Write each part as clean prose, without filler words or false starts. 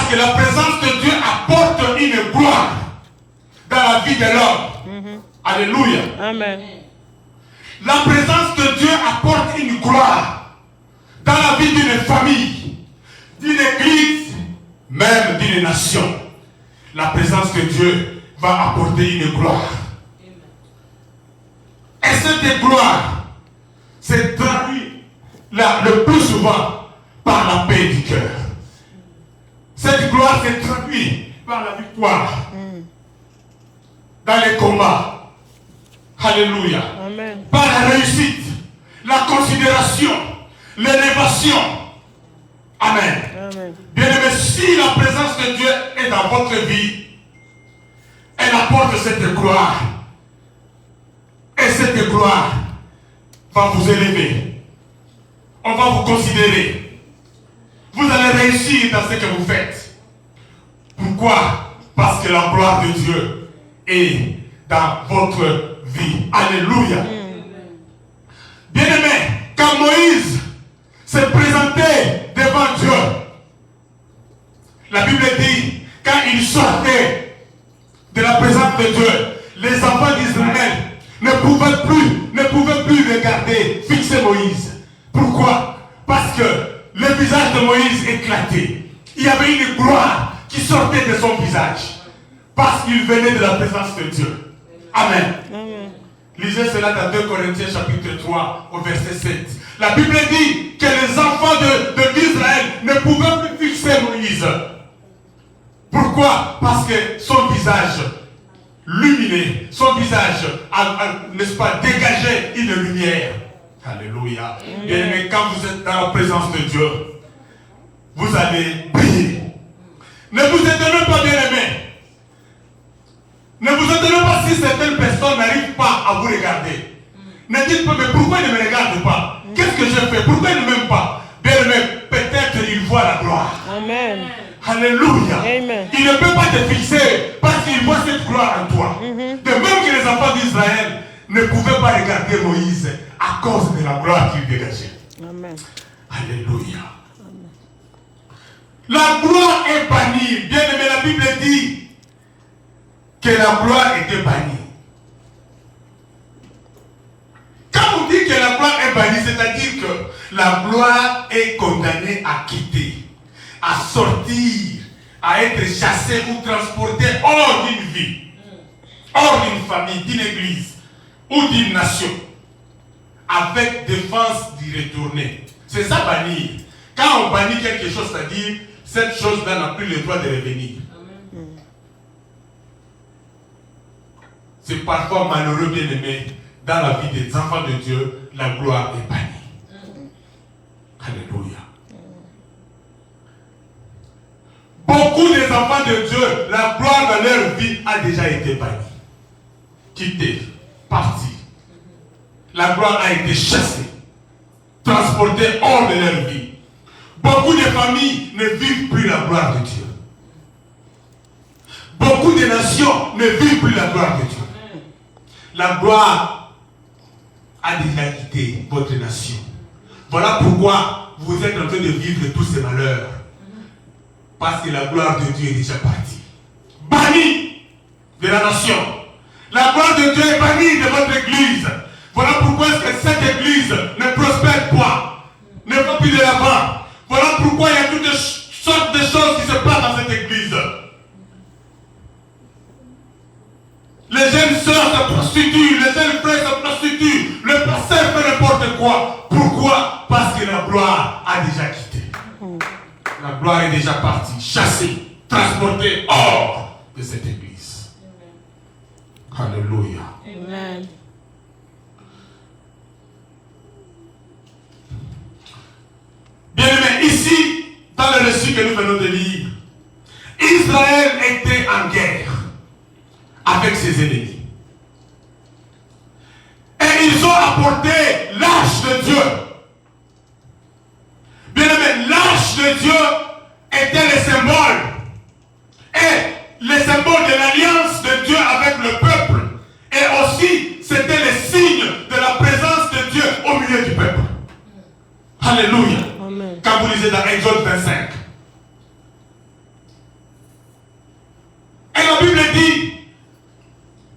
Parce que la présence de Dieu apporte une gloire dans la vie de l'homme. Alléluia. Amen. La présence de Dieu apporte une gloire dans la vie d'une famille, d'une église, même d'une nation. La présence de Dieu va apporter une gloire. Et cette gloire se traduit le plus souvent par la paix du cœur. Cette gloire se traduit par la victoire dans les combats. Alléluia. Amen. Par la réussite, la considération, l'élévation. Amen. Amen. Bien-aimé, si la présence de Dieu est dans votre vie, elle apporte cette gloire. Et cette gloire va vous élever. On va vous considérer. Vous allez réussir dans ce que vous faites. Pourquoi? Parce que la gloire de Dieu est dans votre vie. Alléluia. Bien-aimé, quand Moïse s'est présenté devant Dieu, la Bible dit, quand il sortait de la présence de Dieu, les enfants d'Israël ne pouvaient plus regarder, fixer Moïse. Pourquoi? Parce que le visage de Moïse éclatait. Il y avait une gloire qui sortait de son visage. Parce qu'il venait de la présence de Dieu. Amen. Amen. Lisez cela dans 2 Corinthiens chapitre 3 au verset 7. La Bible dit que les enfants d'Israël ne pouvaient plus fixer Moïse. Pourquoi? Parce que son visage luminé, son visage, n'est-ce pas, dégageait une lumière. Alléluia. Bien-aimé, quand vous êtes dans la présence de Dieu, vous allez briller. Ne vous étonnez pas, bien-aimé. Ne vous étonnez pas si certaines personnes n'arrivent pas à vous regarder. Ne dites pas, mais pourquoi ils ne me regardent pas? Qu'est-ce que j'ai fait? Pourquoi ils ne m'aiment pas? Bien-aimé, peut-être ils voient la gloire. Amen. Alléluia. Amen. Il ne peut pas te fixer parce qu'il voit cette gloire en toi. De même que les enfants d'Israël ne pouvaient pas regarder Moïse à cause de la gloire qu'il dégageait. Amen. Alléluia. La gloire est bannie. Bien aimé, la Bible dit que la gloire était bannie. Quand on dit que la gloire est bannie, c'est-à-dire que la gloire est condamnée à quitter, à sortir, à être chassée ou transportée hors d'une vie, hors d'une famille, d'une église ou d'une nation, avec défense d'y retourner. C'est ça bannir. Quand on bannit quelque chose, c'est-à-dire cette chose-là n'a plus le droit de revenir. C'est parfois malheureux, bien aimé, dans la vie des enfants de Dieu, la gloire est bannie. Alléluia. Beaucoup des enfants de Dieu, la gloire dans leur vie a déjà été bannie. Quittée, partie. La gloire a été chassée, transportée hors de leur vie. Beaucoup de familles ne vivent plus la gloire de Dieu. Beaucoup de nations ne vivent plus la gloire de Dieu. La gloire a déjà quitté votre nation. Voilà pourquoi vous êtes en train de vivre tous ces malheurs. Parce que la gloire de Dieu est déjà partie. Bannie de la nation. La gloire de Dieu est bannie de votre église. Voilà pourquoi est-ce que cette église ne prospère pas, ne va plus de l'avant. Voilà pourquoi il y a toutes sortes de choses qui se passent dans cette église. Les jeunes sœurs se prostituent, les jeunes frères se prostituent, le pasteur fait n'importe quoi. Pourquoi? Parce que la gloire a déjà quitté. La gloire est déjà partie, chassée, transportée hors de cette église. Alléluia. Amen. Bien aimé, ici, dans le récit que nous venons de lire, Israël était en guerre avec ses ennemis. Et ils ont apporté l'arche de Dieu. Bien aimé, l'arche de Dieu était le symbole. Et le symbole de l'alliance de Dieu avec le peuple. Et aussi, c'était le signe de la présence de Dieu au milieu du peuple. Alléluia. Amen. Quand vous lisez dans Exode 25, dit,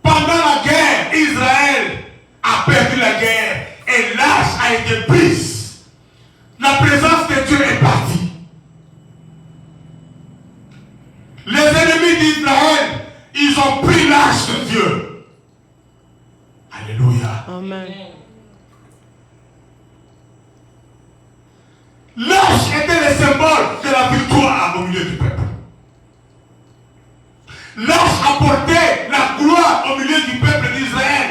pendant la guerre, Israël a perdu la guerre et l'arche a été prise. La présence de Dieu est partie. Les ennemis d'Israël, ils ont pris l'arche de Dieu. Alléluia. Amen. L'arche était le symbole de la victoire au milieu du peuple. L'arche apportait la gloire au milieu du peuple d'Israël.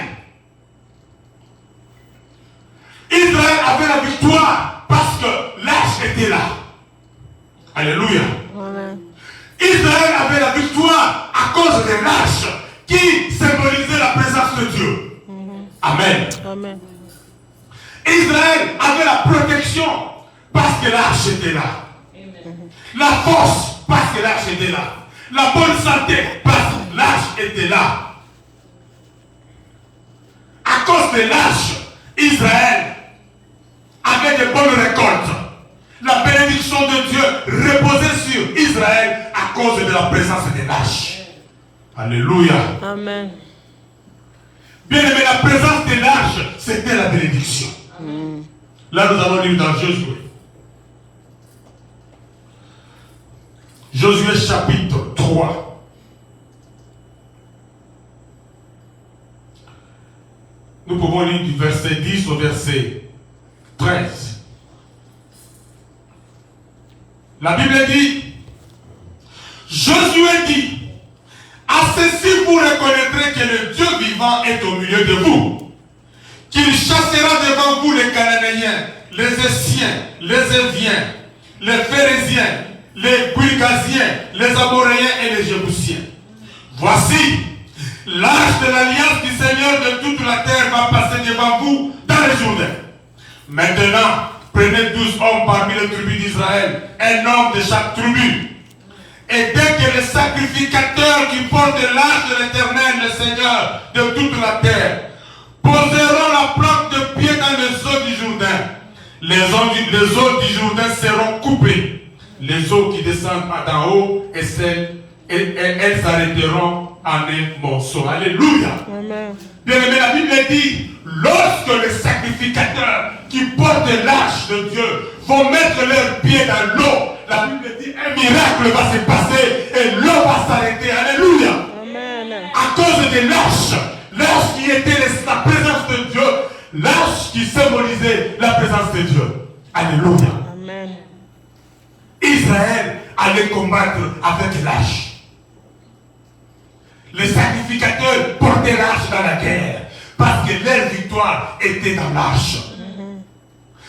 Israël avait la victoire parce que l'arche était là. Alléluia. Amen. Israël avait la victoire à cause de l'arche qui symbolisait la présence de Dieu. Amen. Amen. Israël avait la protection parce que l'arche était là. La force parce que l'arche était là. La bonne santé parce que l'arche était là. À cause de l'arche, Israël avait de bonnes récoltes. La bénédiction de Dieu reposait sur Israël à cause de la présence de l'arche. Alléluia. Amen. Bien aimé, la présence de l'arche, c'était la bénédiction. Là, nous allons lire dans Josué. Josué chapitre 3. Nous pouvons lire du verset 10 au verset 13. La Bible dit, Josué dit, à ceci vous reconnaîtrez que le Dieu vivant est au milieu de vous, qu'il chassera devant vous les Cananéens, les Essiens, les Éviens, les Phérésiens, les Girgasiens, les Amoréens et les Jébusiens. Voici, l'arche de l'alliance du Seigneur de toute la terre va passer devant vous dans le Jourdain. Maintenant, prenez 12 hommes parmi les tribus d'Israël, un homme de chaque tribu. Et dès que les sacrificateurs qui portent l'arche de l'Éternel, le Seigneur de toute la terre, poseront la plaque de pied dans les eaux du Jourdain, les eaux du Jourdain seront coupées. Les eaux qui descendent d'en haut et elles s'arrêteront en un morceau. Alléluia. Amen. Bien aimé, la Bible dit, lorsque les sacrificateurs qui portent l'arche de Dieu vont mettre leurs pieds dans l'eau, la Bible dit, un miracle va se passer et l'eau va s'arrêter. Alléluia. Amen. À cause de l'arche qui était la présence de Dieu, l'arche qui symbolisait la présence de Dieu. Alléluia. Amen. Israël allait combattre avec l'arche. Les sacrificateurs portaient l'arche dans la guerre parce que leur victoire était dans l'arche.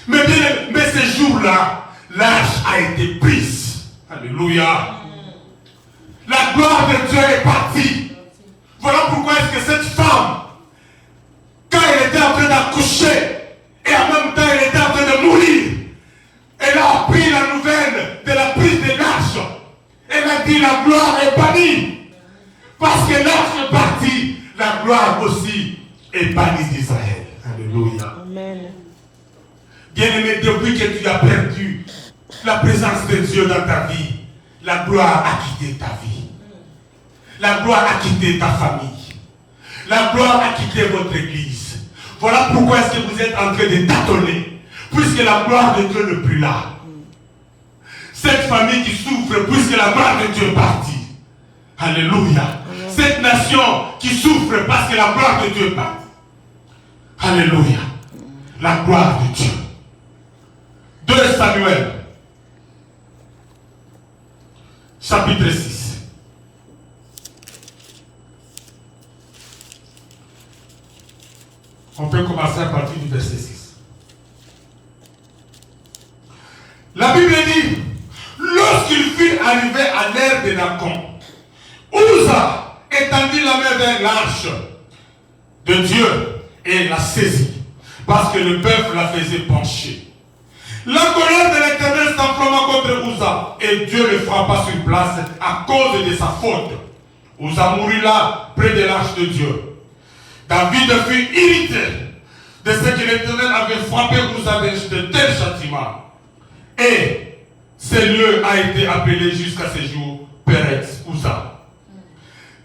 Mais ce jour-là, l'arche a été prise. Alléluia. La gloire de Dieu est partie. Voilà pourquoi est-ce que cette femme, quand elle était en train d'accoucher, et en même temps elle était en train de mourir, elle a appris la nouvelle de la prise de l'arche. Elle a dit, la gloire est bannie. Parce que l'arche est partie, la gloire aussi est bannie d'Israël. Alléluia. Amen. Bien-aimé, depuis que tu as perdu la présence de Dieu dans ta vie, la gloire a quitté ta vie. La gloire a quitté ta famille. La gloire a quitté votre église. Voilà pourquoi est-ce que vous êtes en train de tâtonner, puisque la gloire de Dieu n'est plus là. Cette famille qui souffre, puisque la gloire de Dieu est partie. Alléluia. Cette nation qui souffre parce que la gloire de Dieu est partie. Alléluia. La gloire de Dieu. 2 Samuel, chapitre 6. On peut commencer à partir du verset 6. La Bible dit, lorsqu'il fut arrivé à l'ère de Nacon, Uza étendit la main vers l'arche de Dieu et la saisit, parce que le peuple la faisait pencher. La colère de l'Éternel s'enflamma contre Uza, et Dieu le frappa sur place à cause de sa faute. Uza mourut là, près de l'arche de Dieu. David fut irrité de ce que l'Éternel avait frappé Uza de tels châtiments. Et ce lieu a été appelé jusqu'à ce jour Pérez Uza.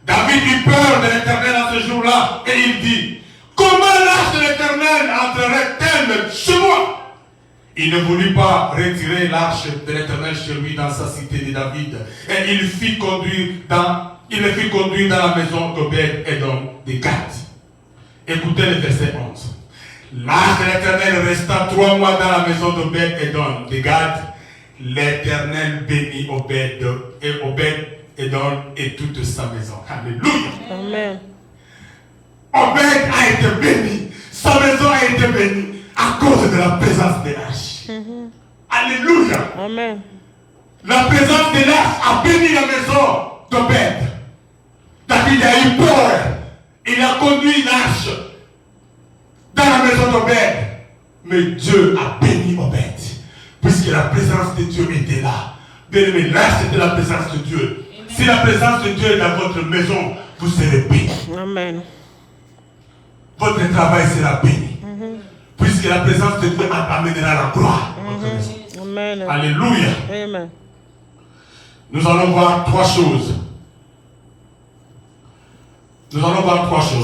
David David eut peur de l'Éternel en ce jour-là et il dit, comment l'arche de l'Éternel entrerait-elle chez moi? Il ne voulut pas retirer l'arche de l'Éternel chez lui dans sa cité de David. Et il le fit conduire dans la maison d'Obed-Édom de Gath. Écoutez le verset 11. L'arche de l'Éternel resta 3 mois dans la maison d'Obed-Édom de Gath. L'Éternel bénit Obed-Édom et toute sa maison. Alléluia. Amen. Obed a été béni. Sa maison a été bénie à cause de la présence de l'arche. Alléluia. Amen. La présence de l'arche a béni la maison d'Obed. David a eu peur. Il a conduit l'arche dans la maison d'Obed. Mais Dieu a béni Obed. Puisque la présence de Dieu était là. Bien aimé, l'arche c'était la présence de Dieu. Amen. Si la présence de Dieu est dans votre maison, vous serez béni. Amen. Votre travail sera béni. Puisque la présence de Dieu amènera la gloire à votre maison. Amen. Alléluia. Amen. Nous allons voir 3 choses.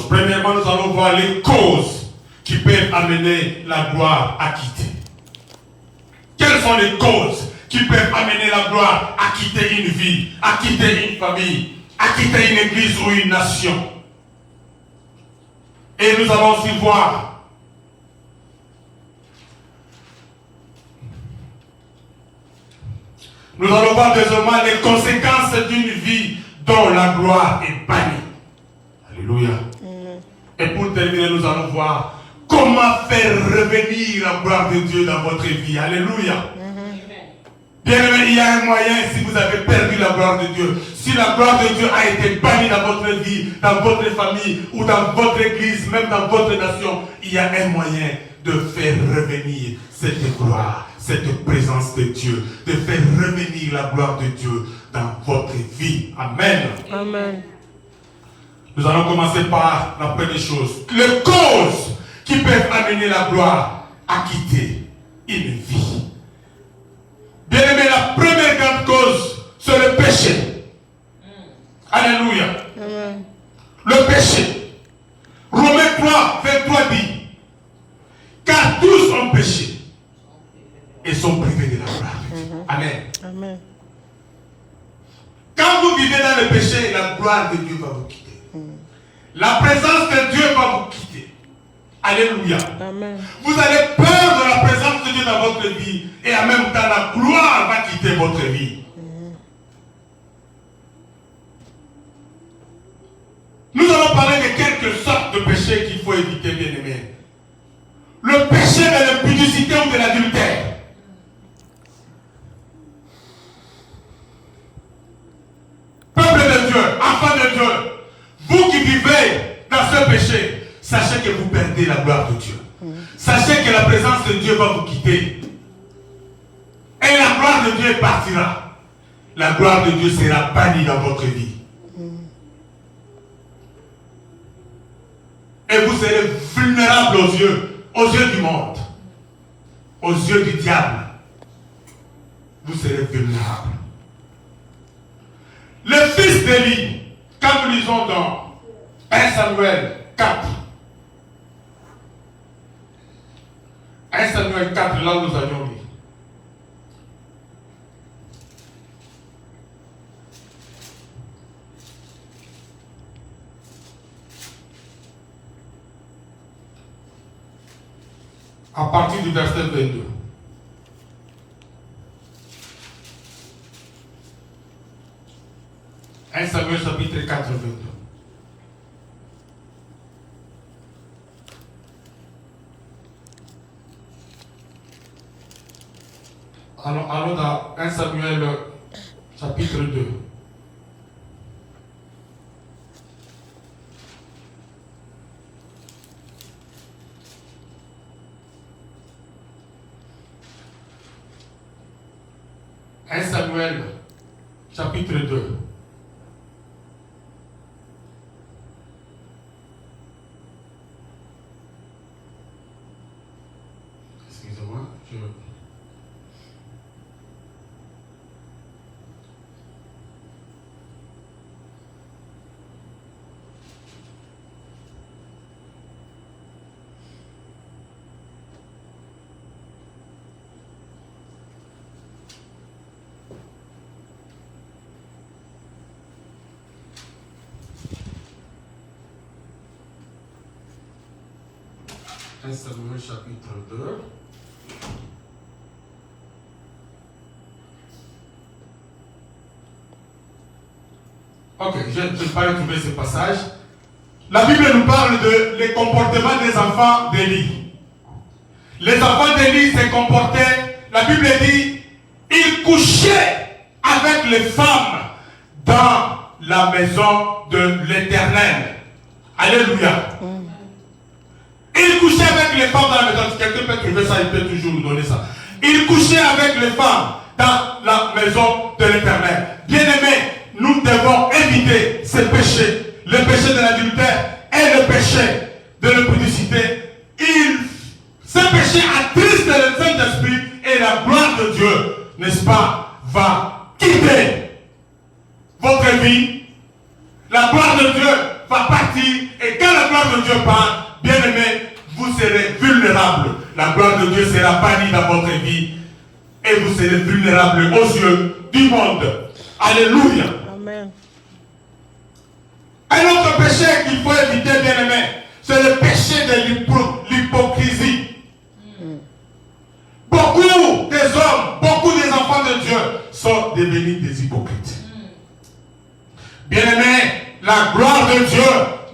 Premièrement, nous allons voir les causes qui peuvent amener la gloire à quitter. Quelles sont les causes qui peuvent amener la gloire à quitter une vie, à quitter une famille, à quitter une église ou une nation? Et nous allons aussi voir désormais les conséquences d'une vie dont la gloire est bannie. Alléluia. Et pour terminer, nous allons voir comment faire revenir la gloire de Dieu dans votre vie. Alléluia. Bien aimé, il y a un moyen si vous avez perdu la gloire de Dieu. Si la gloire de Dieu a été bannie dans votre vie, dans votre famille ou dans votre église, même dans votre nation, il y a un moyen de faire revenir cette gloire, cette présence de Dieu, de faire revenir la gloire de Dieu dans votre vie. Amen. Amen. Nous allons commencer par la première chose. Les causes qui peuvent amener la gloire à quitter une vie. Bien aimé, la première grande cause, c'est le péché. Alléluia. Amen. Le péché. Romains 3, 23 dit, car tous ont péché et sont privés de la gloire de Dieu. Amen. Amen. Quand vous vivez dans le péché, la gloire de Dieu va vous quitter. La présence de Dieu va vous quitter. Alléluia. Amen. Vous allez peur de la présence de Dieu dans votre vie et en même temps la gloire va quitter votre vie. Nous allons parler de quelques sortes de péchés qu'il faut éviter, bien aimé. Le péché de l'impudicité ou de l'adultère. Peuple de Dieu, enfant de Dieu, vous qui vivez dans ce péché, sachez que vous perdez la gloire de Dieu. Sachez que la présence de Dieu va vous quitter. Et la gloire de Dieu partira. La gloire de Dieu sera bannie dans votre vie. Et vous serez vulnérable aux yeux du monde, aux yeux du diable. Vous serez vulnérable. Le fils d'Élie, quand nous lisons dans 1 Samuel 4, 1 Samuel 4, là où nous avions lu. À partir du verset 22. Un Samuel chapitre 4, 22. Allons dans 1 Samuel chapitre 2. Samuel chapitre 2. Excusez-moi, 1 Samuel chapitre 2. Ok, je ne vais pas retrouver ce passage. La Bible nous parle de les comportements des enfants d'Élie. Les enfants d'Élie se comportaient, la Bible dit, ils couchaient avec les femmes dans la maison de l'Éternel. Alléluia. Ils couchaient avec les femmes dans la maison. Si quelqu'un peut trouver ça, il peut toujours nous donner ça. Ils couchaient avec les femmes dans la maison de l'Éternel. Bien-aimés, nous devons éviter ce péché, le péché de l'adultère et le péché de l'impudicité. Ce péché attriste le Saint-Esprit et la gloire de Dieu, n'est-ce pas, va quitter votre vie. La gloire de Dieu va partir et quand la gloire de Dieu part, bien aimé, vous serez vulnérable. La gloire de Dieu sera bannie dans votre vie et vous serez vulnérable aux yeux du monde. Alléluia. Amen. Un autre péché qu'il faut éviter, bien aimé, c'est le péché de l'hypocrisie. Beaucoup des hommes, beaucoup des enfants de Dieu sont devenus des hypocrites. Bien-aimé, la gloire de Dieu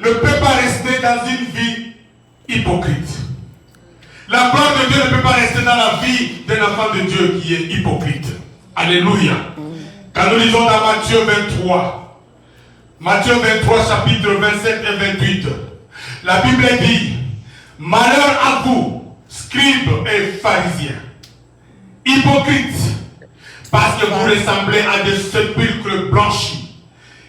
ne peut pas rester dans une vie hypocrite. La gloire de Dieu ne peut pas rester dans la vie d'un enfant de Dieu qui est hypocrite. Alléluia. Quand nous lisons dans Matthieu 23, Matthieu 23, chapitre 27 et 28, la Bible dit, malheur à vous, scribes et pharisiens, hypocrites, parce que vous ressemblez à des sépulcres blanchis,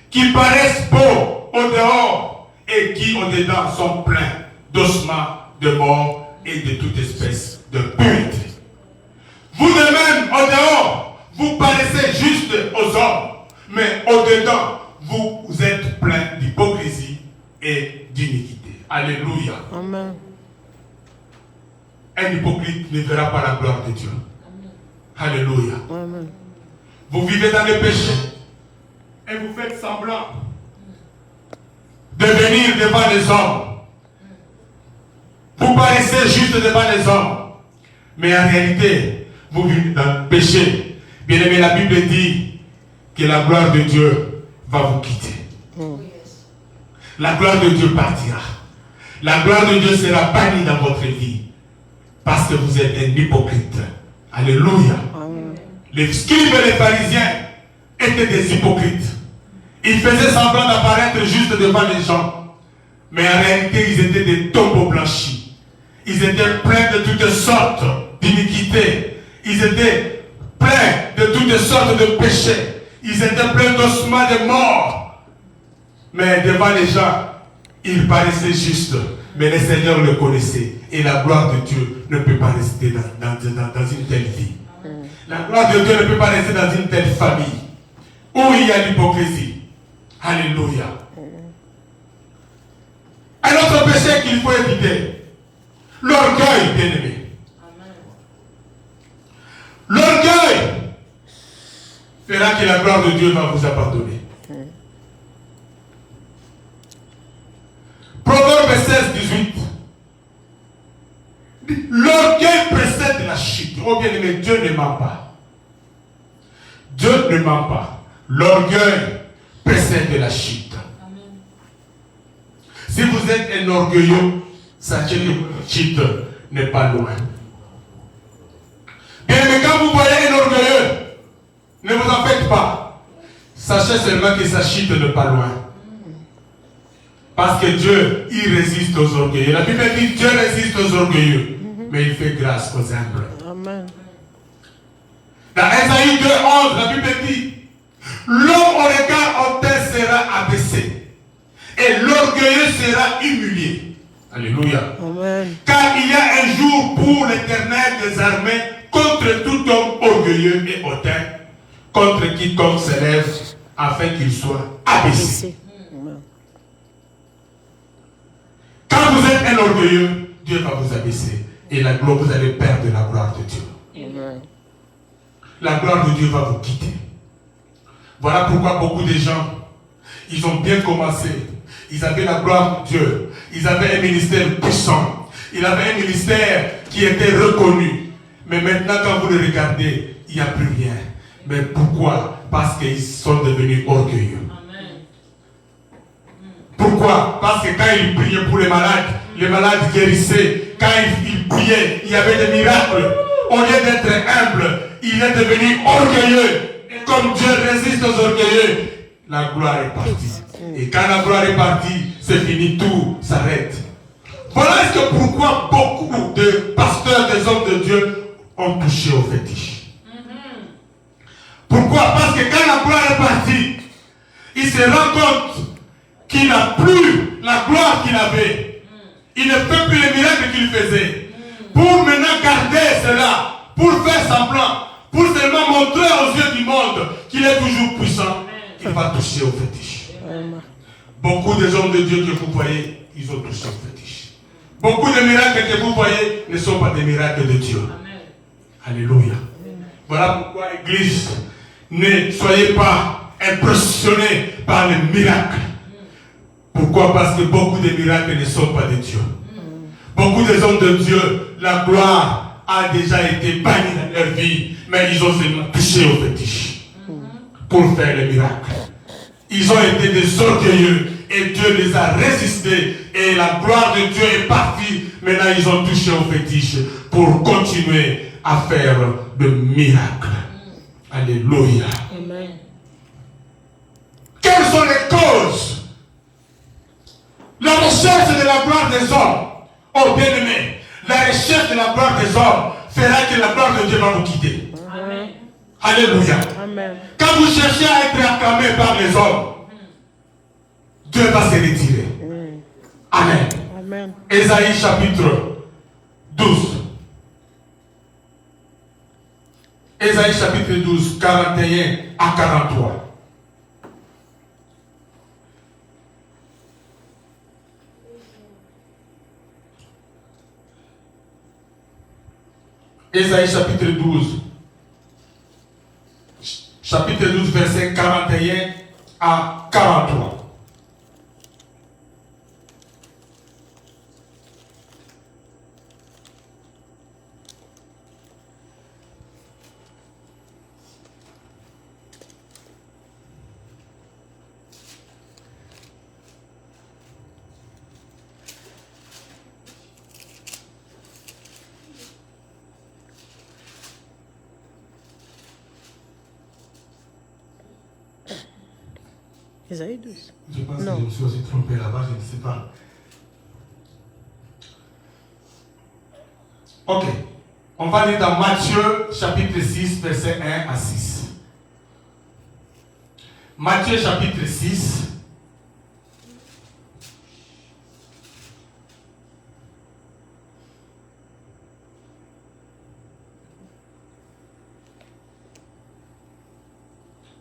qui paraissent beaux au dehors et qui au dedans sont pleins d'ossements, de mort et de toute espèce de pureté. Vous de même, au dehors, vous paraissez juste aux hommes, mais au dedans, vous êtes pleins d'hypocrisie et d'iniquité. Alléluia. Amen. Un hypocrite ne verra pas la gloire de Dieu. Alléluia. Amen. Vous vivez dans le péché et vous faites semblant de venir devant les hommes. Vous paraissez juste devant les hommes, mais en réalité, vous vivez dans le péché. Bien aimé, la Bible dit que la gloire de Dieu va vous quitter. La gloire de Dieu partira. La gloire de Dieu sera bannie dans votre vie parce que vous êtes un hypocrite. Alléluia. Amen. Les scribes et les pharisiens étaient des hypocrites. Ils faisaient semblant d'apparaître juste devant les gens, mais en réalité, ils étaient des tombeaux blanchis. Ils étaient pleins de toutes sortes d'iniquités. Ils étaient pleins de toutes sortes de péchés. Ils étaient pleins d'ossements de mort. Mais devant les gens, ils paraissaient justes. Mais le Seigneur le connaissait. Et la gloire de Dieu ne peut pas rester dans une telle vie. La gloire de Dieu ne peut pas rester dans une telle famille où il y a l'hypocrisie. Alléluia. Un autre péché qu'il faut éviter, l'orgueil, bien-aimé. L'orgueil fera que la gloire de Dieu va vous abandonner. Proverbe 16, 18. L'orgueil précède la chute. Oh bien-aimé, Dieu ne ment pas. Dieu ne ment pas. L'orgueil précède la chute. Amen. Si vous êtes un orgueilleux, sachez que la chute n'est pas loin. Bien-aimé, quand vous voyez un orgueilleux, ne vous en faites pas. Sachez seulement que sa chute n'est pas loin. Parce que Dieu, il résiste aux orgueilleux. La Bible dit Dieu résiste aux orgueilleux, mais il fait grâce aux humbles. Amen. Dans Esaïe 2:11, la Bible dit l'homme au regard hautain sera abaissé et l'orgueilleux sera humilié. Alléluia. Amen. Car il y a un jour pour l'Éternel des armées contre tout homme orgueilleux et hautain, contre quiconque s'élève afin qu'il soit abaissé. Quand vous êtes un orgueilleux, Dieu va vous abaisser. Et la gloire, vous allez perdre la gloire de Dieu. Amen. La gloire de Dieu va vous quitter. Voilà pourquoi beaucoup de gens, ils ont bien commencé. Ils avaient la gloire de Dieu. Ils avaient un ministère puissant. Il avait un ministère qui était reconnu. Mais maintenant, quand vous le regardez, il n'y a plus rien. Mais pourquoi? Parce qu'ils sont devenus orgueilleux. Pourquoi? Parce que quand ils priaient pour les malades guérissaient. Quand ils priaient, il y avait des miracles. Au lieu d'être humble, il est devenu orgueilleux. Et comme Dieu résiste aux orgueilleux, la gloire est partie. Et quand la gloire est partie, c'est fini, tout s'arrête. Voilà pourquoi beaucoup de pasteurs, des hommes de Dieu ont touché au fétiche. Pourquoi? Parce que quand la gloire est partie, il se rend compte qu'il n'a plus la gloire qu'il avait. Il ne fait plus les miracles qu'il faisait. Pour maintenant garder cela, pour faire semblant, pour seulement montrer aux yeux du monde qu'il est toujours puissant, il va toucher au fétiche. Beaucoup de hommes de Dieu que vous voyez, ils ont touché au fétiche. Beaucoup de miracles que vous voyez ne sont pas des miracles de Dieu. Alléluia. Voilà pourquoi, Église, ne soyez pas impressionnés par les miracles. Pourquoi? Parce que beaucoup de miracles ne sont pas de Dieu. Beaucoup des hommes de Dieu, la gloire a déjà été bannie dans leur vie, mais ils ont seulement touché au fétiche pour faire les miracles. Ils ont été des orgueilleux et Dieu les a résistés et la gloire de Dieu est partie. Maintenant, ils ont touché au fétiche pour continuer à faire de miracles. Alléluia. Amen. Quelles sont les causes? La recherche de la gloire des hommes. Oh bien-aimé, la recherche de la gloire des hommes fera que la gloire de Dieu va vous quitter. Amen. Alléluia. Amen. Quand vous cherchez à être acclamé par les hommes, Dieu va se retirer. Amen. Amen. Ésaïe chapitre 12. Ésaïe chapitre 12, 41 à 43. Ésaïe chapitre 12. Chapitre 12, verset 41 à 43. Isaïe 12. Je pense Non. que je me suis aussi trompé là-bas, je ne sais pas. Ok. On va lire dans Matthieu chapitre 6, verset 1 à 6. Matthieu chapitre 6.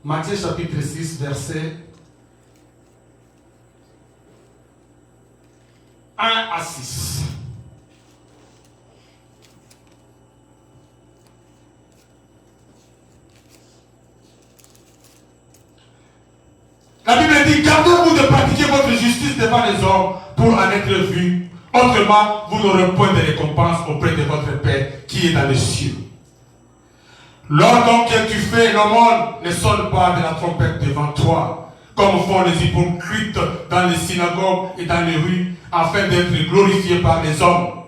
Matthieu chapitre 6, verset 1 à 6. La Bible dit, gardez-vous de pratiquer votre justice devant les hommes pour en être vu. Autrement, vous n'aurez point de récompense auprès de votre Père qui est dans les cieux. Lors donc que tu fais l'aumône, ne sonne pas de la trompette devant toi, comme font les hypocrites dans les synagogues et dans les rues, afin d'être glorifiés par les hommes.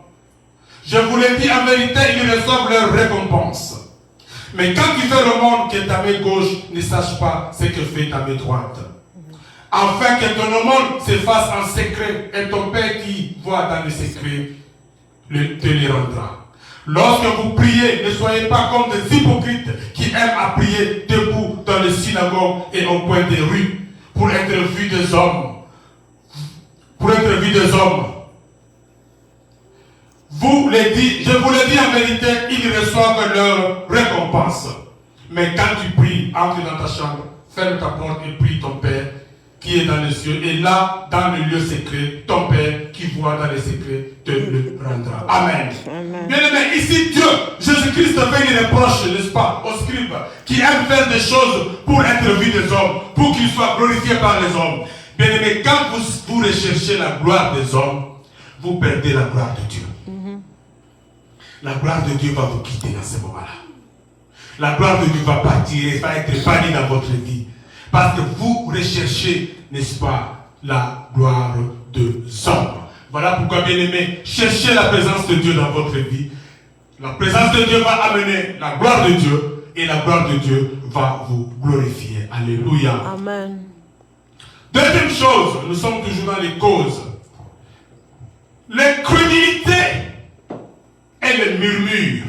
Je vous l'ai dit, en vérité, ils reçoivent leur récompense. Mais quand tu fais l'aumône, que ta main gauche ne sache pas ce que fait ta main droite. Afin que ton aumône se fasse en secret, et ton Père qui voit dans le secret te les rendra. Lorsque vous priez, ne soyez pas comme des hypocrites qui aiment à prier debout dans les synagogues et au coin des rues, pour être vus des hommes. Pour être vus des hommes. Je vous l'ai dit en vérité, ils reçoivent leur récompense. Mais quand tu pries, entre dans ta chambre, ferme ta porte et prie ton Père qui est dans les cieux. Et là, dans le lieu secret, ton Père qui voit dans les secrets te le rendra. Amen. Bien aimé, ici Dieu, Jésus-Christ fait une reproche, n'est-ce pas, aux scribes qui aiment faire des choses pour être vus des hommes, pour qu'ils soient glorifiés par les hommes. Bien aimé, quand vous recherchez la gloire des hommes, vous perdez la gloire de Dieu. la gloire de Dieu va vous quitter dans ce moment-là. La gloire de Dieu va partir et va être bannie dans votre vie. Parce que vous recherchez, n'est-ce pas, la gloire de hommes. Voilà pourquoi, bien-aimés, cherchez la présence de Dieu dans votre vie. La présence de Dieu va amener la gloire de Dieu et la gloire de Dieu va vous glorifier. Alléluia. Amen. Deuxième chose, nous sommes toujours dans les causes. L'incrédulité et le murmure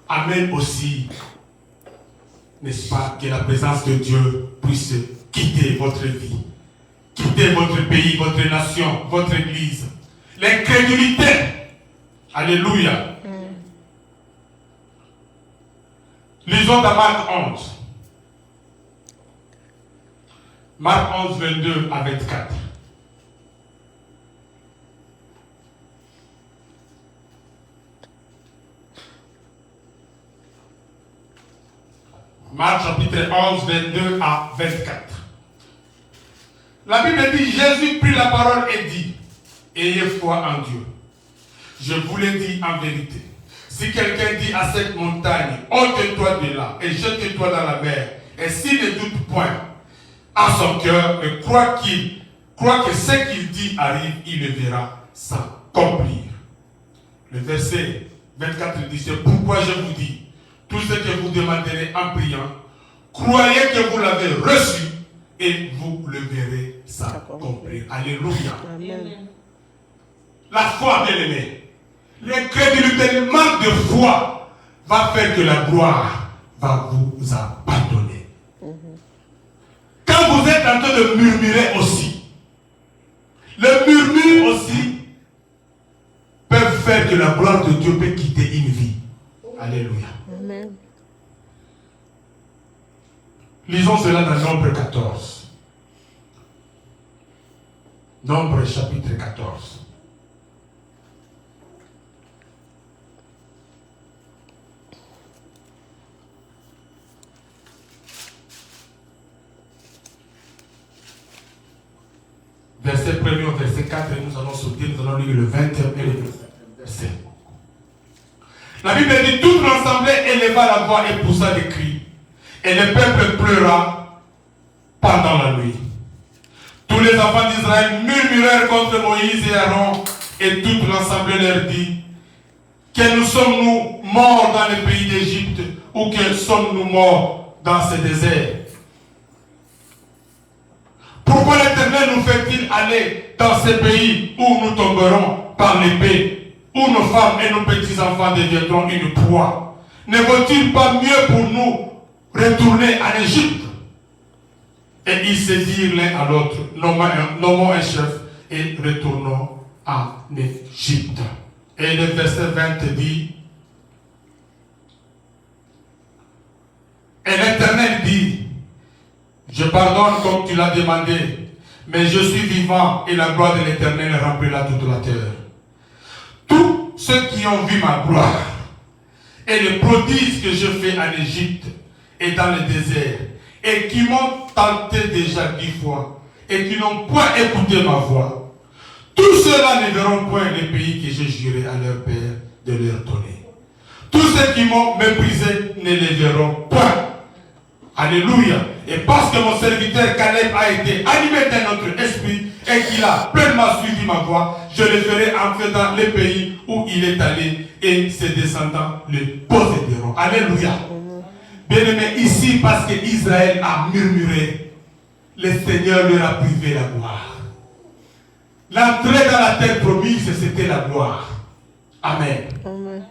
amènent aussi, n'est-ce pas, que la présence de Dieu puisse quitter votre vie, quitter votre pays, votre nation, votre église. L'incrédulité, alléluia. Lisons dans Marc 11. Marc 11, 22 à 24. Marc chapitre 11, 22 à 24. La Bible dit, Jésus prit la parole et dit, ayez foi en Dieu. Je vous l'ai dit en vérité. Si quelqu'un dit à cette montagne, ôte-toi de là et jette-toi dans la mer, et s'il ne doute point en son cœur, et croit que ce qu'il dit arrive, il le verra s'accomplir. Le verset 24 dit, c'est pourquoi je vous dis, tout ce que vous demanderez en priant, croyez que vous l'avez reçu et vous le verrez s'accomplir. Alléluia. Amen. La foi, bien-aimée, l'incrédulité, le manque de foi va faire que la gloire va vous abandonner. Quand vous êtes en train de murmurer aussi, le murmure aussi peut faire que la gloire de Dieu peut quitter une vie. Alléluia. Amen. Lisons cela dans Nombre 14. Nombre chapitre 14. Verset 1er au verset 4, nous allons sauter, nous allons lire le 20 et le verset. La Bible dit, toute l'assemblée éleva la voix et poussa des cris. Et le peuple pleura pendant la nuit. Tous les enfants d'Israël murmurèrent contre Moïse et Aaron, et toute l'assemblée leur dit, que nous sommes-nous morts dans le pays d'Égypte, ou que sommes-nous morts dans ce désert? Pourquoi l'Éternel nous fait-il aller dans ce pays où nous tomberons par l'épée, où nos femmes et nos petits-enfants deviendront une proie? Ne vaut-il pas mieux pour nous retourner en Égypte? Et ils se dirent l'un à l'autre, nommons un chef et retournons en Égypte. Et le verset 20 dit, et l'Éternel dit, je pardonne comme tu l'as demandé, mais je suis vivant et la gloire de l'Éternel remplira toute la terre. Tous ceux qui ont vu ma gloire et les prodiges que je fais en Égypte et dans le désert, et qui m'ont tenté déjà 10 fois, et qui n'ont point écouté ma voix, tous ceux-là ne verront point les pays que j'ai juré à leur père de leur donner. Tous ceux qui m'ont méprisé ne les verront point. Alléluia. Et parce que mon serviteur Caleb a été animé d'un autre esprit et qu'il a pleinement suivi ma voix, je le ferai entrer dans le pays où il est allé et ses descendants le posséderont. Alléluia. Bien-aimé, ici, parce que Israël a murmuré, le Seigneur leur a privé la gloire. L'entrée dans la terre promise, c'était la gloire. Amen. Amen.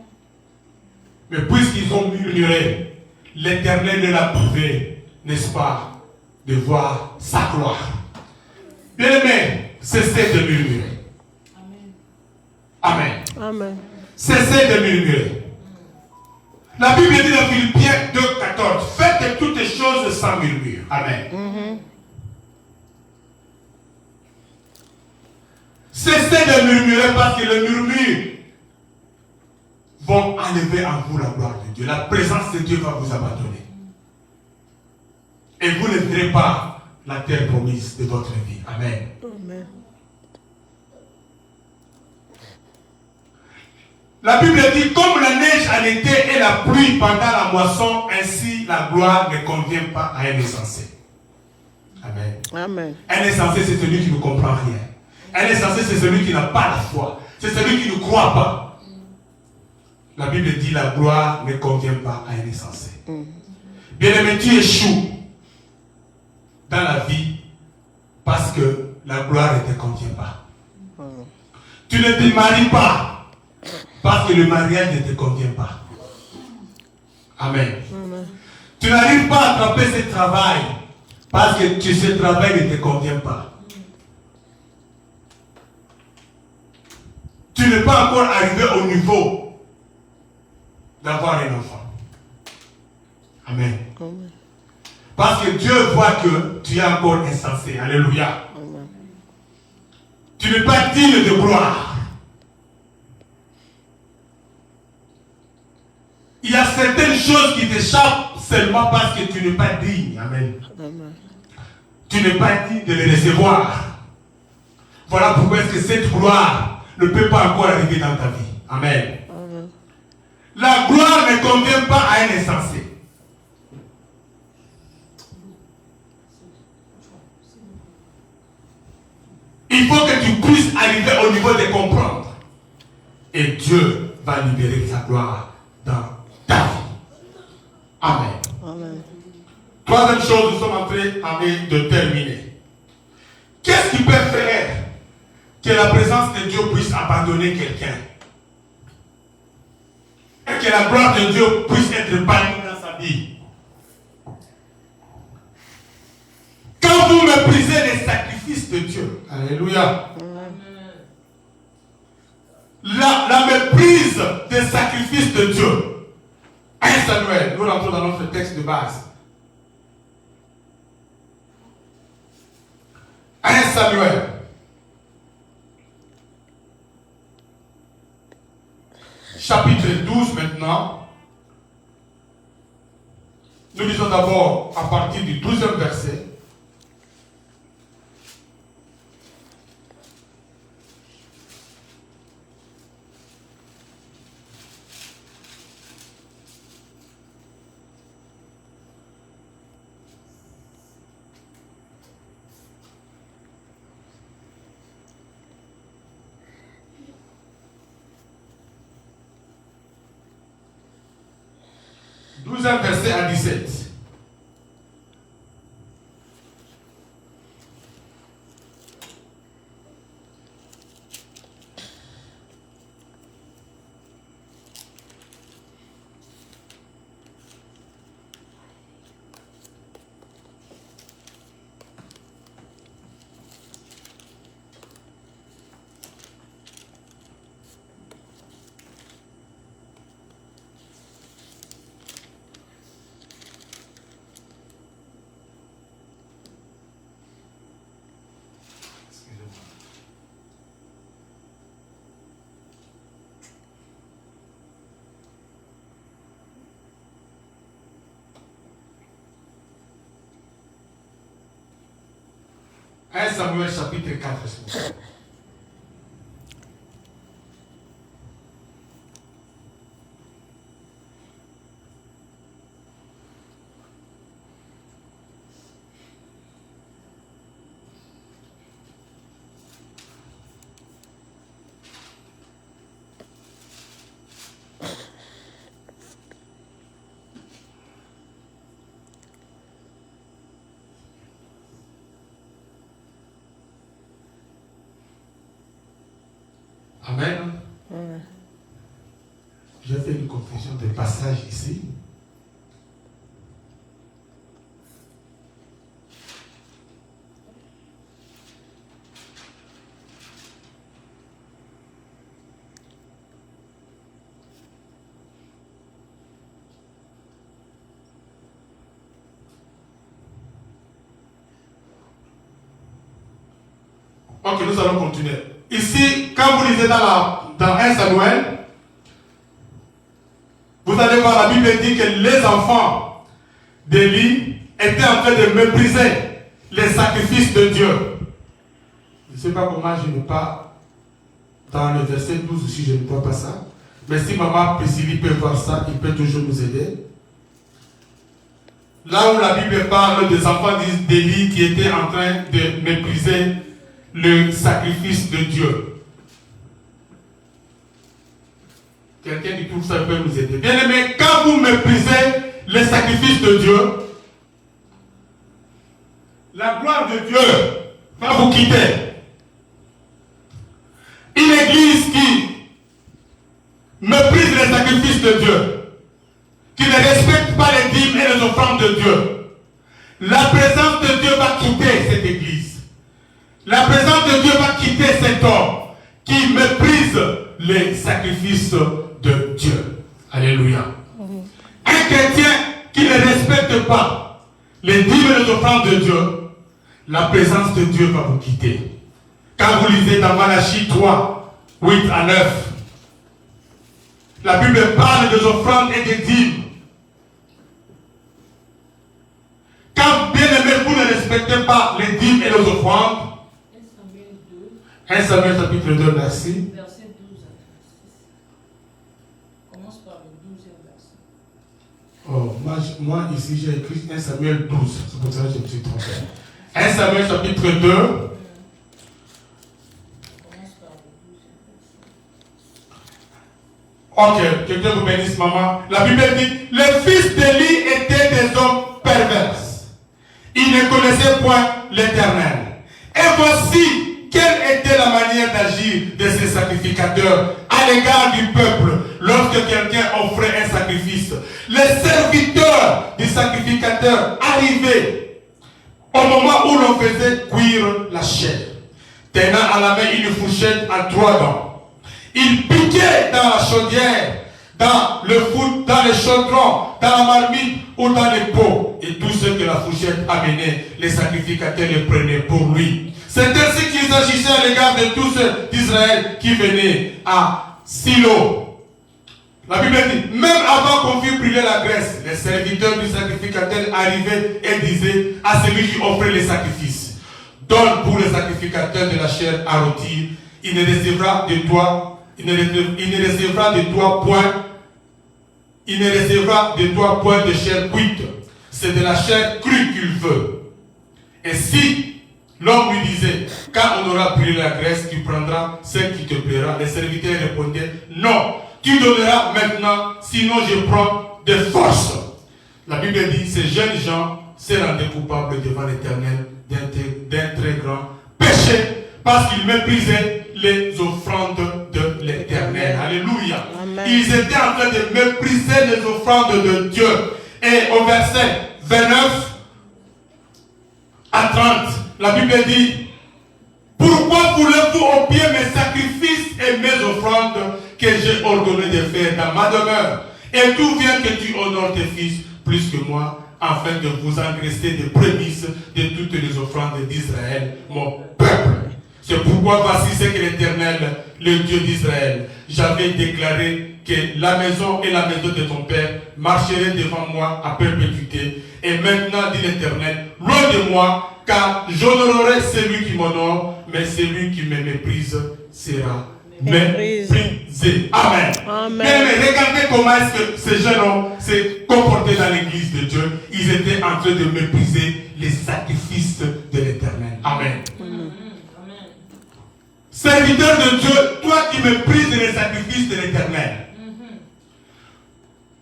Mais puisqu'ils ont murmuré, l'Éternel leur a privé, n'est-ce pas, de voir sa gloire. Bien-aimé, cessez de murmurer. Amen. Amen. Cessez de murmurer. La Bible dit dans Philippiens 2,14, faites toutes les choses sans murmure. Amen. Cessez de murmurer parce que le murmure vont enlever en vous la gloire de Dieu. La présence de Dieu va vous abandonner. Et vous ne verrez pas la terre promise de votre vie. Amen. Amen. La Bible dit, comme la neige en été et la pluie pendant la moisson, ainsi la gloire ne convient pas à un insensé. Amen. Amen. Un insensé, c'est celui qui ne comprend rien. Un insensé, c'est celui qui n'a pas la foi. C'est celui qui ne croit pas. La Bible dit, la gloire ne convient pas à un insensé. Bien-aimé, tu échoues dans la vie parce que la gloire ne te convient pas. Tu ne te maries pas parce que le mariage ne te convient pas. Amen. Tu n'arrives pas à attraper ce travail parce que ce travail ne te convient pas. Tu n'es pas encore arrivé au niveau d'avoir un enfant. Amen. Parce que Dieu voit que tu es encore insensé. Alléluia. Tu n'es pas digne de gloire. Il y a certaines choses qui t'échappent seulement parce que tu n'es pas digne. Amen. Tu n'es pas digne de les recevoir. Voilà pourquoi est-ce que cette gloire ne peut pas encore arriver dans ta vie. Amen. La gloire ne convient pas à un insensé. Il faut que tu puisses arriver au niveau de comprendre. Et Dieu va libérer sa gloire dans ta vie. Amen. Amen. Troisième chose, nous sommes en train de terminer. Qu'est-ce qui peut faire que la présence de Dieu puisse abandonner quelqu'un? Et que la gloire de Dieu puisse être bannie dans sa vie? Quand vous méprisez les sacrifices de Dieu, alléluia, la méprise des sacrifices de Dieu. 1 Samuel, nous rentrons dans notre texte de base. 1 Samuel. Chapitre 12 maintenant. Nous lisons d'abord à partir du 12e verset. Verset à 17. Samuel chapitre 4. Amen. J'ai fait une confusion de passage ici. Ok, nous allons continuer. Ici, quand vous lisez dans 1 Samuel, vous allez voir, la Bible dit que les enfants d'Élie étaient en train de mépriser les sacrifices de Dieu. Je ne sais pas comment je ne pas dans le verset 12 si je ne vois pas ça. Mais si maman Priscilla peut voir ça, il peut toujours nous aider. Là où la Bible parle des enfants d'Élie qui étaient en train de mépriser le sacrifice de Dieu. Quelqu'un qui trouve ça peut nous aider. Bien aimé, quand vous méprisez le sacrifice de Dieu, la gloire de Dieu va vous quitter. Une église qui méprise les sacrifices de Dieu, qui ne respecte pas les dîmes et les offrandes de Dieu, la présence de Dieu va quitter cette église. La présence de Dieu va quitter cet homme qui méprise les sacrifices de Dieu. Alléluia. Un chrétien qui ne respecte pas les dîmes et les offrandes de Dieu, la présence de Dieu va vous quitter. Quand vous lisez dans Malachie 3, 8 à 9, la Bible parle des offrandes et des dîmes. Quand, bien aimé, vous ne respectez pas les dîmes et les offrandes, 1 Samuel chapitre 2, merci. Verset 12 à 16. Commence par le 12e verset. Oh, moi ici j'ai écrit 1 Samuel 12, c'est pour ça que je me suis trompé. 1 Samuel chapitre 2. Commence par le 12e verset. Ok, que Dieu vous bénisse, maman. La Bible dit, les fils d'Élie étaient des hommes pervers. Ils ne connaissaient point l'Éternel. Et voici quelle était la manière d'agir de ces sacrificateurs à l'égard du peuple lorsque quelqu'un offrait un sacrifice. Les serviteurs du sacrificateur arrivaient au moment où l'on faisait cuire la chair, tenant à la main une fourchette à 3 dents. Ils piquaient dans la chaudière, dans le four, dans les chaudrons, dans la marmite ou dans les pots. Et tout ce que la fourchette amenait, les sacrificateurs les prenaient pour lui. C'est ainsi qu'ils agissaient à l'égard de tous ceux d'Israël qui venaient à Silo. La Bible dit, même avant qu'on fût brûler la graisse, les serviteurs du sacrificateur arrivaient et disaient à celui qui offrait les sacrifices, donne pour le sacrificateur de la chair à rôtir, il ne recevra de toi point de chair cuite. C'est de la chair crue qu'il veut. Et si l'homme lui disait, quand on aura brûlé la graisse, tu prendras ce qui te plaira. Les serviteurs répondaient, non, tu donneras maintenant, sinon je prends de force. La Bible dit, ces jeunes gens se rendaient coupables devant l'Éternel d'un très grand péché, parce qu'ils méprisaient les offrandes de l'Éternel. Alléluia. Amen. Ils étaient en train de mépriser les offrandes de Dieu. Et au verset 29 à 30, la Bible dit, pourquoi voulez-vous au pied mes sacrifices et mes offrandes que j'ai ordonné de faire dans ma demeure? Et d'où vient que tu honores tes fils plus que moi, afin de vous engraisser des prémices de toutes les offrandes d'Israël, mon peuple? C'est pourquoi voici ce que l'Éternel, le Dieu d'Israël, j'avais déclaré que la maison et la maison de ton père marcheraient devant moi à perpétuité. Et maintenant, dit l'Éternel, loin de moi, car j'honorerai celui qui m'honore, mais celui qui me méprise sera méprisé. Amen. Amen. Mais regardez comment est-ce que ces jeunes hommes s'est comportés dans l'église de Dieu. Ils étaient en train de mépriser les sacrifices de l'Éternel. Amen. Serviteur de Dieu, toi qui méprises les sacrifices de l'Éternel.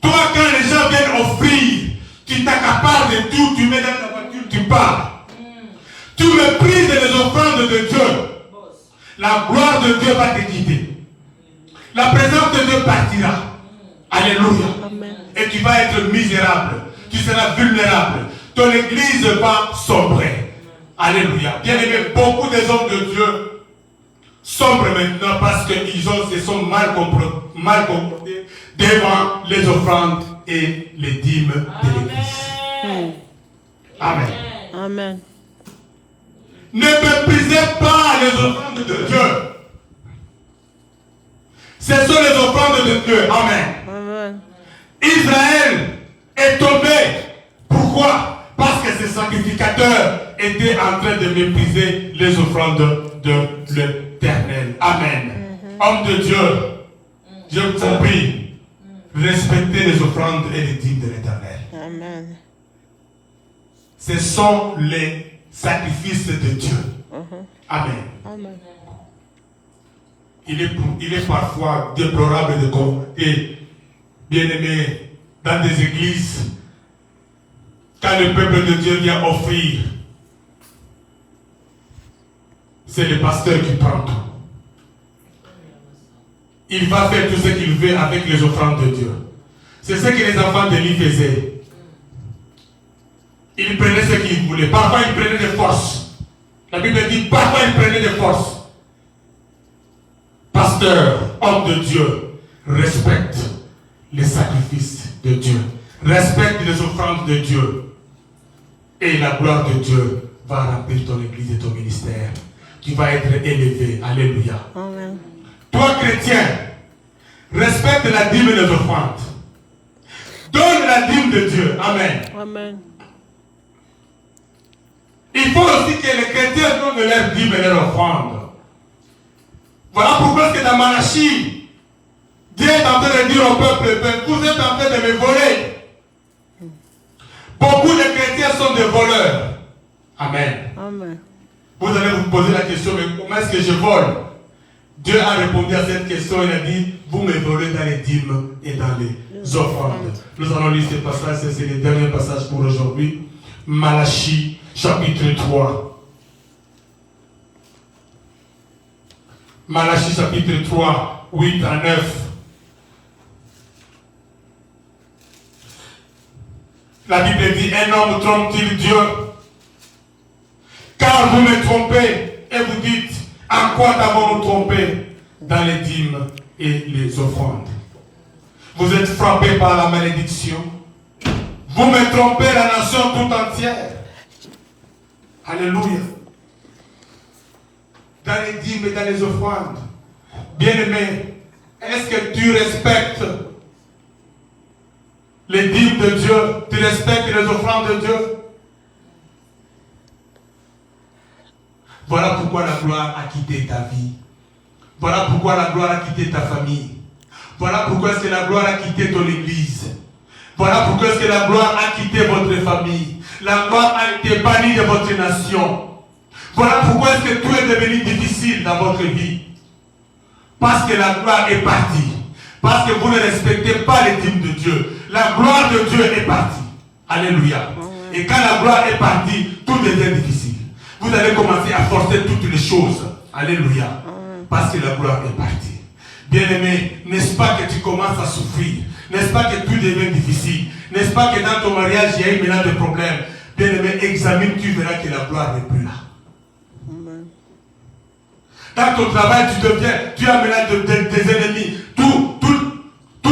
Toi, quand les gens viennent offrir, tu t'accapares de tout, tu mets dans ta voiture, tu pars. Tu méprises les offrandes de Dieu. La gloire de Dieu va te quitter. La présence de Dieu partira. Alléluia. Amen. Et tu vas être misérable. Tu seras vulnérable. Ton église va sombrer. Alléluia. Bien aimé, beaucoup des hommes de Dieu sombrent maintenant parce qu'ils se sont mal comportés devant les offrandes et les dîmes de l'église. Amen. Amen. Ne méprisez pas les offrandes de Dieu. Ce sont les offrandes de Dieu. Amen. Amen. Israël est tombé. Pourquoi? Parce que ces sacrificateurs étaient en train de mépriser les offrandes de l'Éternel. Amen. Homme de Dieu, Je vous prie, respectez les offrandes et les dîmes de l'Éternel. Amen. Ce sont les sacrifices de Dieu. Amen. Amen. Il est parfois déplorable de constater, bien aimé, dans des églises, quand le peuple de Dieu vient offrir, c'est le pasteur qui prend tout. Il va faire tout ce qu'il veut avec les offrandes de Dieu. C'est ce que les enfants d'Élie faisaient. Ils prenaient ce qu'ils voulaient. Parfois, ils prenaient des forces. La Bible dit, parfois, ils prenaient des forces. Pasteur, homme de Dieu, respecte les sacrifices de Dieu. Respecte les offrandes de Dieu. Et la gloire de Dieu va remplir ton église et ton ministère. Tu vas être élevé. Alléluia. Amen. Toi, chrétien, respecte la dîme et les offrandes. Donne la dîme de Dieu. Amen. Amen. Il faut aussi que les chrétiens donnent leur dîme et leur offrande. Voilà pourquoi que dans Malachie, Dieu est en train de dire au peuple, vous êtes en train de me voler. Beaucoup de chrétiens sont des voleurs. Amen. Amen. Vous allez vous poser la question, mais comment est-ce que je vole? Dieu a répondu à cette question, il a dit, vous me volez dans les dîmes et dans les offrandes. Nous allons lire ce passage, c'est le dernier passage pour aujourd'hui. Malachie, chapitre 3. Malachie, chapitre 3, 8 à 9. La Bible dit, un homme trompe-t-il Dieu? Car vous me trompez et vous dites, en quoi t'avons-nous trompé? Dans les dîmes et les offrandes. Vous êtes frappés par la malédiction. Vous me trompez, la nation tout entière. Alléluia. Dans les dîmes et dans les offrandes. Bien-aimé, est-ce que tu respectes les dîmes de Dieu? Tu respectes les offrandes de Dieu? Voilà pourquoi la gloire a quitté ta vie. Voilà pourquoi la gloire a quitté ta famille. Voilà pourquoi est-ce que la gloire a quitté ton église. Voilà pourquoi est-ce que la gloire a quitté votre famille. La gloire a été bannie de votre nation. Voilà pourquoi est-ce que tout est devenu difficile dans votre vie. Parce que la gloire est partie. Parce que vous ne respectez pas les dîmes de Dieu. La gloire de Dieu est partie. Alléluia. Et quand la gloire est partie, tout devient difficile. Vous allez commencer à forcer toutes les choses. Alléluia. Parce que la gloire est partie. Bien-aimé, n'est-ce pas que tu commences à souffrir? N'est-ce pas que tout devient difficile? N'est-ce pas que dans ton mariage, il y a eu maintenant des problèmes? Bien-aimé, examine, tu verras que la gloire n'est plus là. Dans ton travail, tu as maintenant des ennemis. Tout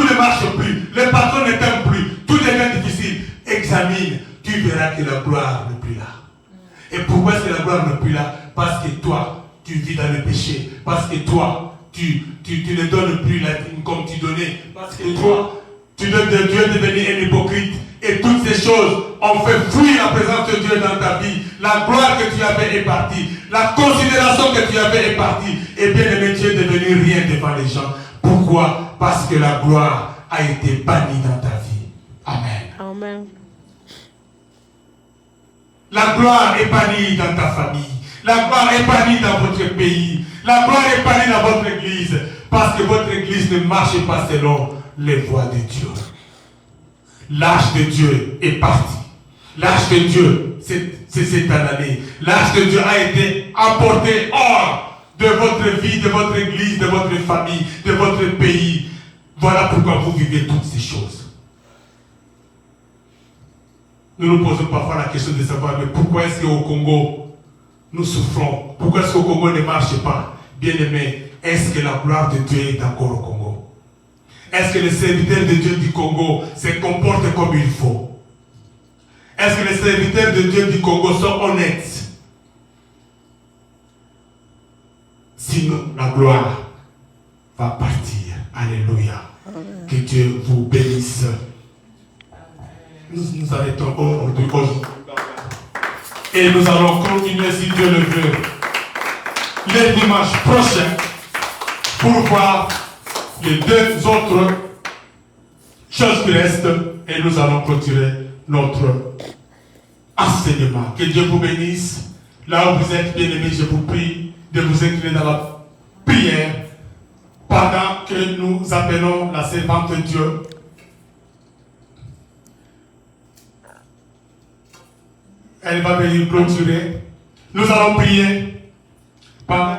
ne marche plus. Les patrons ne t'aiment plus. Tout devient difficile. Examine, tu verras que la gloire n'est plus là. Et pourquoi est-ce que la gloire n'est plus là? Parce que toi, tu vis dans le péché. Parce que toi, tu ne donnes plus la dîme comme tu donnais. Parce que toi, tu es devenu un hypocrite. Et toutes ces choses ont fait fuir la présence de Dieu dans ta vie. La gloire que tu avais est partie. La considération que tu avais est partie. Et bien aimé, tu es devenu rien devant les gens. Pourquoi? Parce que la gloire a été bannie dans ta vie. Amen. Amen. La gloire est bannie dans ta famille. La gloire est bannie dans votre pays. La gloire est bannie dans votre église. Parce que votre église ne marche pas selon les voies de Dieu. L'arche de Dieu est partie. L'arche de Dieu, c'est cette année. L'arche de Dieu a été emportée hors de votre vie, de votre église, de votre famille, de votre pays. Voilà pourquoi vous vivez toutes ces choses. Nous nous posons parfois la question de savoir, mais pourquoi est-ce qu'au Congo, nous souffrons? Pourquoi est-ce qu'au Congo ne marche pas? Bien aimé, est-ce que la gloire de Dieu est encore au Congo? Est-ce que les serviteurs de Dieu du Congo se comportent comme il faut? Est-ce que les serviteurs de Dieu du Congo sont honnêtes? Sinon, la gloire va partir. Alléluia. Amen. Que Dieu vous bénisse. Nous arrêtons aujourd'hui. Et nous allons continuer, si Dieu le veut, le dimanche prochain pour voir les deux autres choses qui restent et nous allons clôturer notre enseignement. Que Dieu vous bénisse. Là où vous êtes, bien-aimés, je vous prie de vous incliner dans la prière pendant que nous appelons la servante de Dieu. Elle va venir clôturer. Nous allons prier pendant